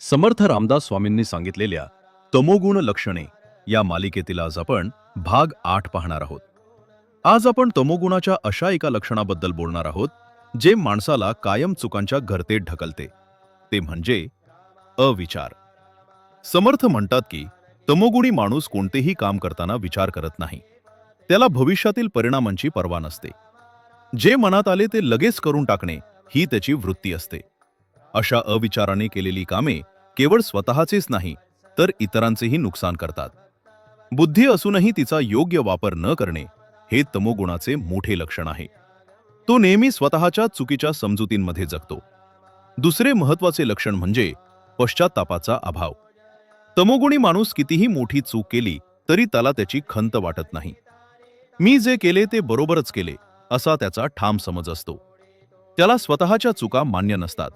समर्थ रामदास स्वामींनी सांगितलेल्या तमोगुण लक्षणे या मालिकेतील आज आपण भाग 8 पाहणार आहोत. आज आपण तमोगुणाच्या अशा एका लक्षणाबद्दल बोलणार आहोत जे माणसाला कायम चुकांच्या गर्तेत ढकलते. ते म्हणजे अविचार. समर्थ म्हणतात की तमोगुणी माणूस कोणतेही काम करताना विचार करत नाही. त्याला भविष्यातील परिणामांची पर्वा नसते. जे मनात आले ते लगेच करून टाकणे ही त्याची वृत्ती असते. अशा अविचाराने केलेली कामे केवळ स्वतःचेच नाही तर इतरांचेही नुकसान करतात. बुद्धी असूनही तिचा योग्य वापर न करणे हे तमोगुणाचे मोठे लक्षण आहे. तो नेहमी स्वतःच्या चुकीच्या समजुतींमध्ये जगतो. दुसरे महत्वाचे लक्षण म्हणजे पश्चात्तापाचा अभाव. तमोगुणी माणूस कितीही मोठी चूक केली तरी त्याला त्याची खंत वाटत नाही. मी जे केले ते बरोबरच केले असा त्याचा ठाम समज असतो. त्याला स्वतःच्या चुका मान्य नसतात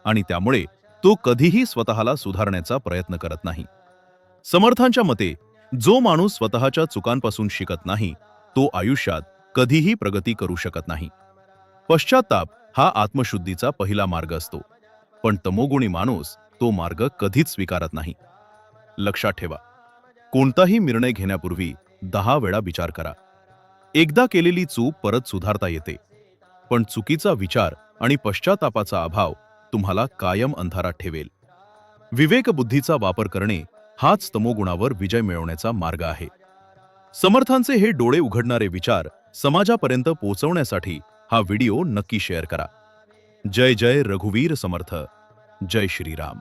आणि त्यामुळे तो कधीही स्वतःला सुधारण्याचा प्रयत्न करत नाही. समर्थांच्या मते जो माणूस स्वतःच्या चुकांपासून शिकत नाही तो आयुष्यात कधीही प्रगती करू शकत नाही. पश्चात्ताप हा आत्मशुद्धीचा पहिला मार्ग असतो, पण तमोगुणी माणूस तो मार्ग कधीच स्वीकारत नाही. लक्षात ठेवा, कोणताही निर्णय घेण्यापूर्वी 10 वेळा विचार करा. एकदा केलेली चूक परत सुधारता येते, पण चुकीचा विचार आणि पश्चात्तापाचा अभाव तुम्हाला कायम अंधारात ठेवेल. विवेकबुद्धीचा वापर करणे हाच तमोगुणावर विजय मिळवण्याचा मार्ग आहे. समर्थांचे हे डोळे उघडणारे विचार समाजापर्यंत पोहोचवण्यासाठी हा व्हिडिओ नक्की शेअर करा. जय जय रघुवीर समर्थ. जय श्रीराम.